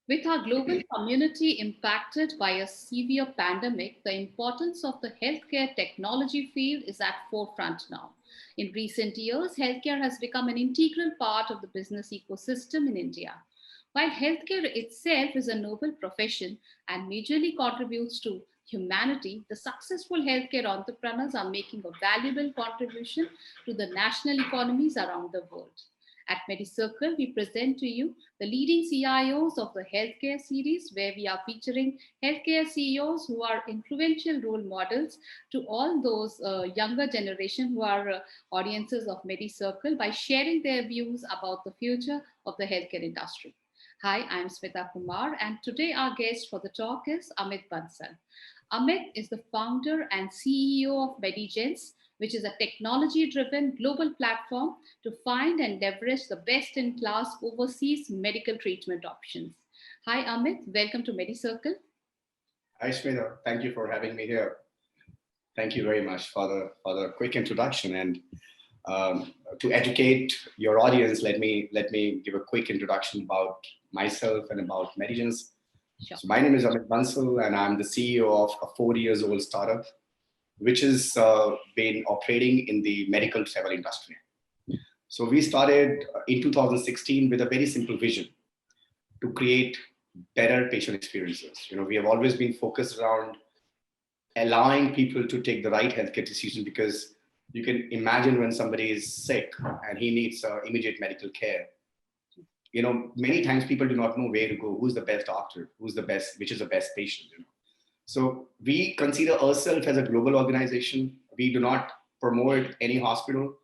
With our global community impacted by a severe pandemic, the importance of the healthcare technology field is at forefront now. In recent years, healthcare has become an integral part of the business ecosystem in India. While healthcare itself is a noble profession and majorly contributes to humanity, the successful healthcare entrepreneurs are making a valuable contribution to the national economies around the world. At MediCircle, we present to you the leading CIOs of the healthcare series, where we are featuring healthcare CEOs who are influential role models to all those younger generation who are audiences of MediCircle by sharing their views about the future of the healthcare industry. Hi, I'm Smita Kumar, and today our guest for the talk is Amit Bansal. Amit is the founder and CEO of MediGence, which is a technology driven global platform to find and leverage the best in class overseas medical treatment options. Hi, Amit. Welcome to MediCircle. Hi, Smita. Thank you for having me here. Thank you very much for the quick introduction. And to educate your audience, let me give a quick introduction about myself and about MediGence. Sure. So my name is Amit Bansal, and I'm the CEO of a 4 years old startup, which has been operating in the medical travel industry. So we started in 2016 with a very simple vision to create better patient experiences. We have always been focused around allowing people to take the right healthcare decision, because you can imagine when somebody is sick and he needs immediate medical care. Many times people do not know where to go, who's the best doctor, which is the best patient. So we consider ourselves as a global organization. We do not promote any hospital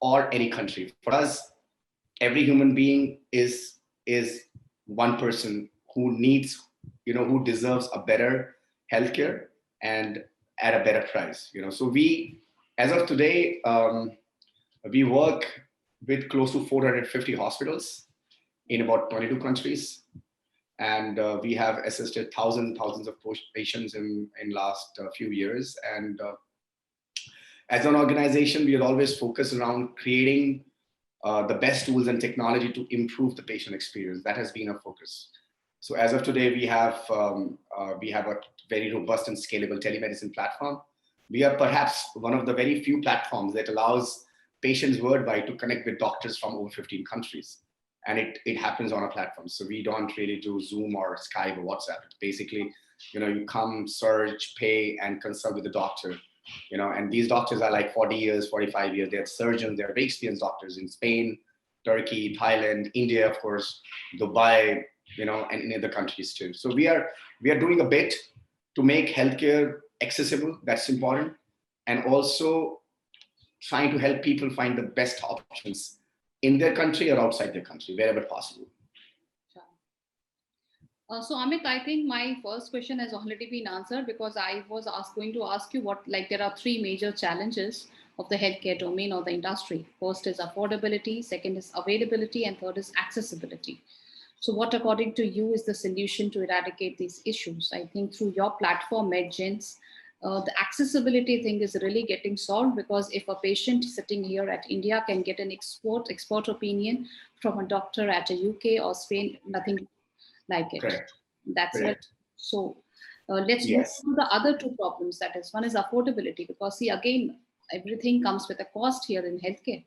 or any country. For us, every human being is one person who needs, who deserves a better healthcare and at a better price. So we, as of today, we work with close to 450 hospitals in about 22 countries, and we have assisted thousands of patients in last few years. And as an organization, we are always focused around creating the best tools and technology to improve the patient experience. That has been our focus. So as of today, we have a very robust and scalable telemedicine platform. We are perhaps one of the very few platforms that allows patients worldwide to connect with doctors from over 15 countries. And it happens on a platform. So we don't really do Zoom or Skype or WhatsApp. It's basically, you come, search, pay, and consult with the doctor. And these doctors are like 40 years, 45 years. They're surgeons, they're very experienced doctors in Spain, Turkey, Thailand, India, of course, Dubai, and in other countries too. So we are doing a bit to make healthcare accessible. That's important. And also trying to help people find the best options in their country or outside their country, wherever possible. So Amit, I think my first question has already been answered, because I was going to ask you there are three major challenges of the healthcare domain or the industry. First is affordability, second is availability, and third is accessibility. So what, according to you, is the solution to eradicate these issues? I think through your platform, MedGence, the accessibility thing is really getting solved, because if a patient sitting here at India can get an expert opinion from a doctor at a UK or Spain, nothing like it. Correct. That's Correct. it. So let's move to the other two problems. That is, one is affordability, because see, again, everything comes with a cost here in healthcare.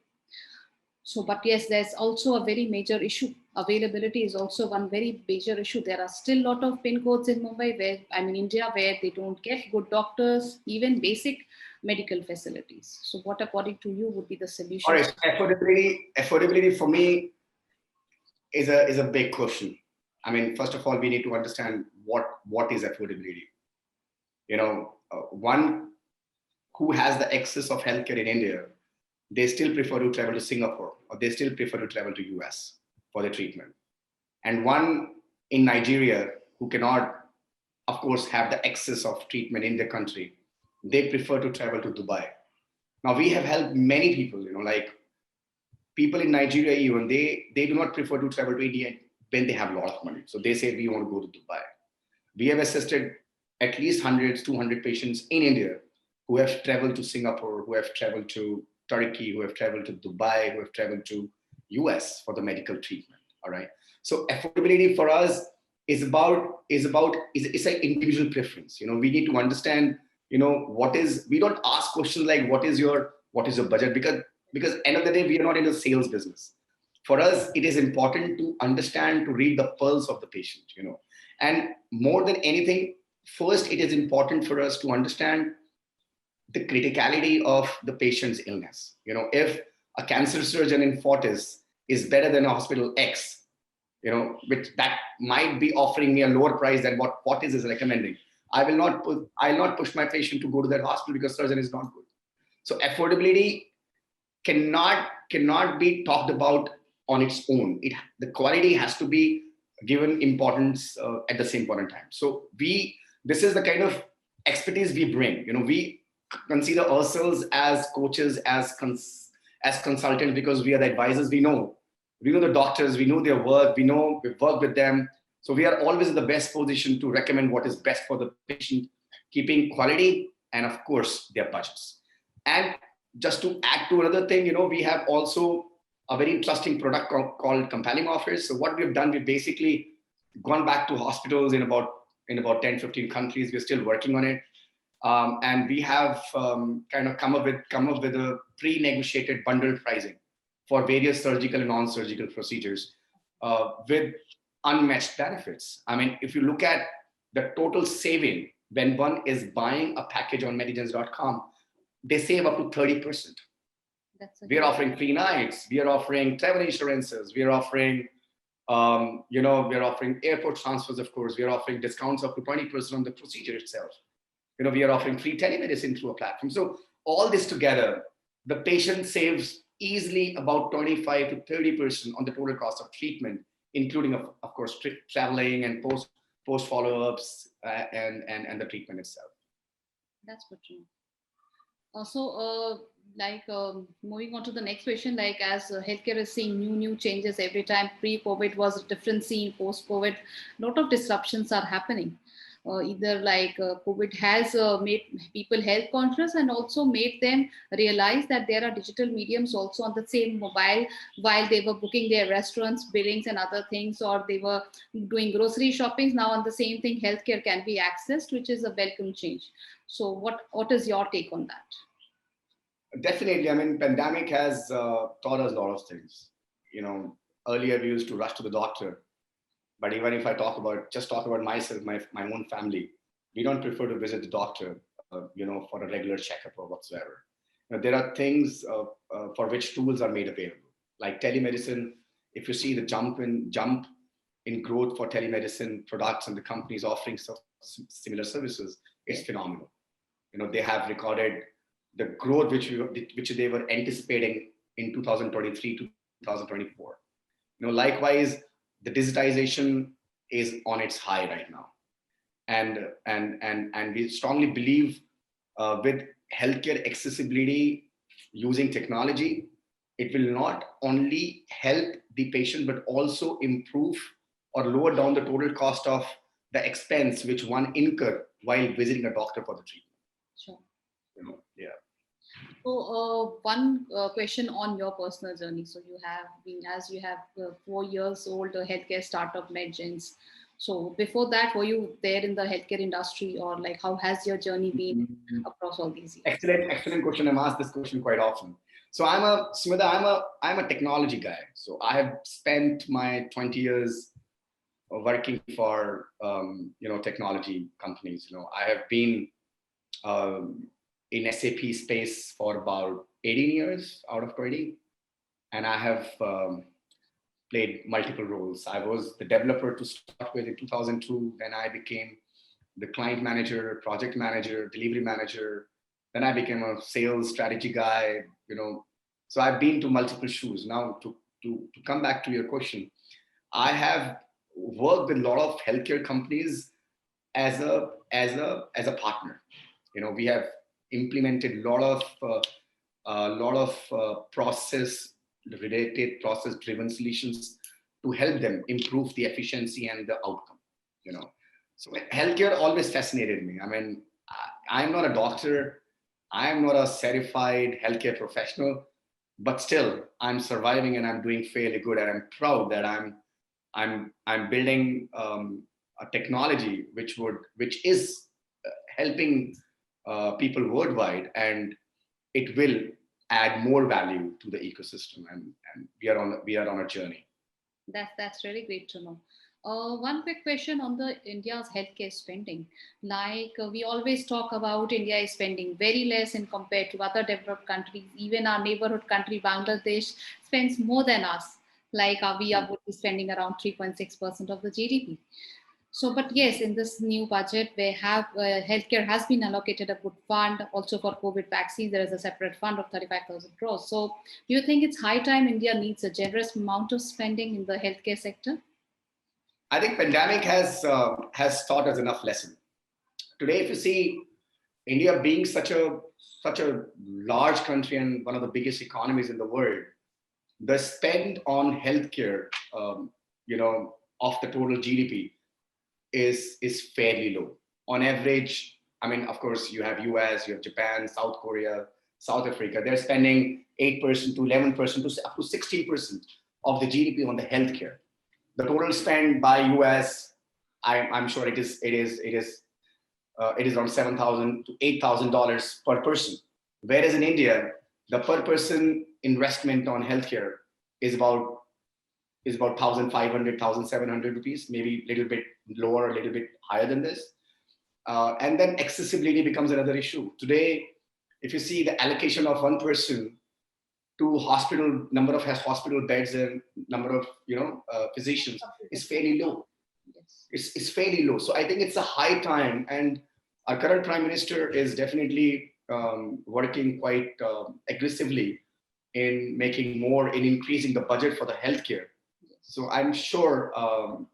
So, but yes, there's also a very major issue. Availability is also one very major issue. There are still a lot of pin codes in Mumbai, India, where they don't get good doctors, even basic medical facilities. So what, according to you, would be the solution? All right, affordability for me is a big question. First of all, we need to understand what is affordability. One who has the access of healthcare in India, they still prefer to travel to Singapore, or they still prefer to travel to US for the treatment. And one in Nigeria who cannot, of course, have the access of treatment in their country, they prefer to travel to Dubai. Now, we have helped many people, like people in Nigeria, even they do not prefer to travel to India when they have a lot of money. So they say, we want to go to Dubai. We have assisted at least 100, 200 patients in India who have traveled to Singapore, who have traveled to Turkey, who have traveled to Dubai, who have traveled to US for the medical treatment. All right. So affordability for us is an individual preference. We need to understand, we don't ask questions like what is your budget, because end of the day we are not in the sales business. For us, it is important to understand, to read the pulse of the patient, and more than anything, first it is important for us to understand the criticality of the patient's illness. If a cancer surgeon in Fortis is better than a hospital X, which that might be offering me a lower price than what Fortis is recommending, I'll not push my patient to go to that hospital because surgeon is not good. So affordability cannot be talked about on its own. The quality has to be given importance at the same point in time. So this is the kind of expertise we bring. We consider ourselves as coaches, as consultants, because we are the advisors. We know the doctors, we know their work, we've worked with them. So we are always in the best position to recommend what is best for the patient, keeping quality and of course their budgets. And just to add to another thing, we have also a very interesting product called compelling offers. So what we've done, we've basically gone back to hospitals in about 10, 15 countries. We're still working on it. And we have kind of come up with a pre-negotiated bundled pricing for various surgical and non-surgical procedures with unmatched benefits. I mean, if you look at the total saving when one is buying a package on MediGence.com, they save up to 30%. We are offering free nights. We are offering travel insurances. We are offering, we're offering airport transfers, of course. We are offering discounts up to 20% on the procedure itself. We are offering free telemedicine through a platform. So all this together, the patient saves easily about 25 to 30% on the total cost of treatment, including, of course, traveling and post follow-ups and the treatment itself. That's good to know. Moving on to the next question, as healthcare is seeing new changes every time. Pre-COVID was a different scene. Post-COVID, a lot of disruptions are happening. COVID has made people health conscious and also made them realize that there are digital mediums also on the same mobile while they were booking their restaurants, billings and other things, or they were doing grocery shopping. Now on the same thing, healthcare can be accessed, which is a welcome change. So what is your take on that? Definitely. I mean, pandemic has taught us a lot of things. Earlier we used to rush to the doctor. But even if I talk about myself, my own family, we don't prefer to visit the doctor, for a regular checkup or whatsoever. There are things for which tools are made available, like telemedicine. If you see the jump in growth for telemedicine products and the companies offering similar services, it's phenomenal. They have recorded the growth which they were anticipating in 2023 to 2024. Likewise, the digitization is on its high right now, and we strongly believe with healthcare accessibility using technology, it will not only help the patient but also improve or lower down the total cost of the expense which one incur while visiting a doctor for the treatment. Sure. Yeah. So one question on your personal journey. So you have been, as you have 4 years old, a healthcare startup, MediGence. So before that, were you there in the healthcare industry, or how has your journey been across all these years? Excellent question. I'm asked this question quite often. So Smita, I'm a technology guy. So I have spent my 20 years working for technology companies. I have been in SAP space for about 18 years out of 20. And I have played multiple roles. I was the developer to start with in 2002. Then I became the client manager, project manager, delivery manager. Then I became a sales strategy guy, So I've been to multiple shoes. Now to come back to your question, I have worked with a lot of healthcare companies as a partner. We have implemented a lot of process-driven solutions to help them improve the efficiency and the outcome. So healthcare always fascinated me. I mean, I'm not a doctor, I'm not a certified healthcare professional, but still I'm surviving and I'm doing fairly good, and I'm proud that I'm building a technology which is helping people worldwide, and it will add more value to the ecosystem, and we are on a journey. That's really great to know. One quick question on the India's healthcare spending. Like we always talk about India is spending very less in compared to other developed countries. Even our neighborhood country Bangladesh spends more than us. Like we are would be spending around 3.6% of the GDP. So, but yes, in this new budget, we have healthcare has been allocated a good fund. Also for COVID vaccines, there is a separate fund of 35,000 crores. So, do you think it's high time India needs a generous amount of spending in the healthcare sector? I think pandemic has taught us enough lesson. Today, if you see India being such a large country and one of the biggest economies in the world, the spend on healthcare, of the total GDP is fairly low. On average, I mean, of course, you have US, you have Japan, South Korea, South Africa. They're spending 8% to 11% to up to 16% of the GDP on the healthcare. The total spend by US, I'm sure it is around $7,000 to $8,000 per person. Whereas in India, the per person investment on healthcare is about 1,500, 1,700 rupees, maybe a little bit lower, a little bit higher than this. And then accessibility becomes another issue. Today, if you see the allocation of one person to hospital, number of hospital beds and number of physicians is fairly low. Yes. It's fairly low. So I think it's a high time, and our current Prime Minister is definitely working quite aggressively in increasing the budget for the healthcare. So I'm sure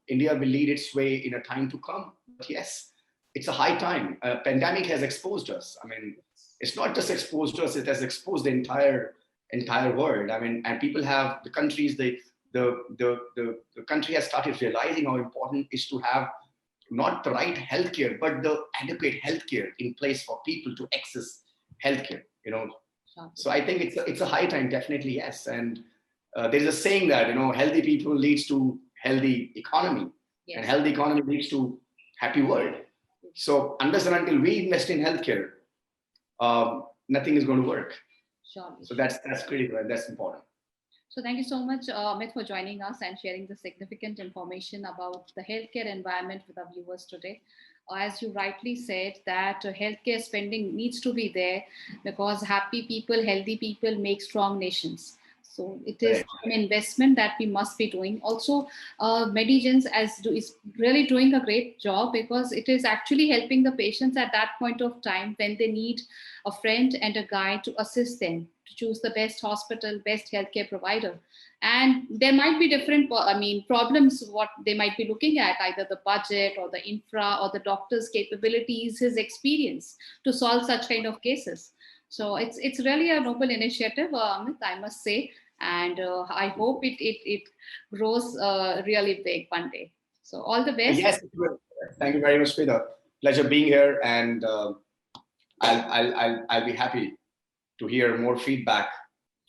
India will lead its way in a time to come. But yes, it's a high time. Pandemic has exposed us. I mean, it's not just exposed us; it has exposed the entire world. I mean, and people have the countries. The country has started realizing how important it is to have not the right healthcare, but the adequate healthcare in place for people to access healthcare. So I think it's a high time, definitely, yes. And there's a saying that healthy people leads to healthy economy, Yes. and healthy economy leads to happy world. So unless and until we invest in healthcare, nothing is going to work. Sure. So that's critical and that's important. So thank you so much, Amit, for joining us and sharing the significant information about the healthcare environment with our viewers today. As you rightly said, that healthcare spending needs to be there because happy people, healthy people make strong nations. So it is an investment that we must be doing. Also, MediGence is really doing a great job because it is actually helping the patients at that point of time when they need a friend and a guide to assist them to choose the best hospital, best healthcare provider. And there might be different, problems what they might be looking at, either the budget or the infra or the doctor's capabilities, his experience to solve such kind of cases. So it's really a noble initiative, Amit, I must say, and I hope it grows really big one day. So all the best. Yes, it will. Thank you very much, Frida. Pleasure being here, and I'll be happy to hear more feedback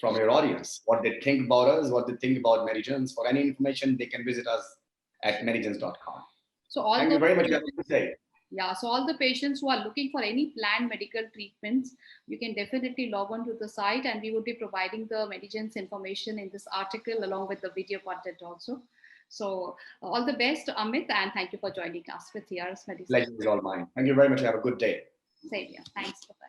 from your audience, what they think about us, what they think about MediGence. For any information, they can visit us at medigence.com. So thank you very much. Have a good day. Yeah, so all the patients who are looking for any planned medical treatments, you can definitely log on to the site, and we will be providing the MediGence information in this article along with the video content also. So all the best, Amit, and thank you for joining us with TRS Medicine. Pleasure is all mine. Thank you very much. Have a good day. Same here. Thanks. Bye-bye.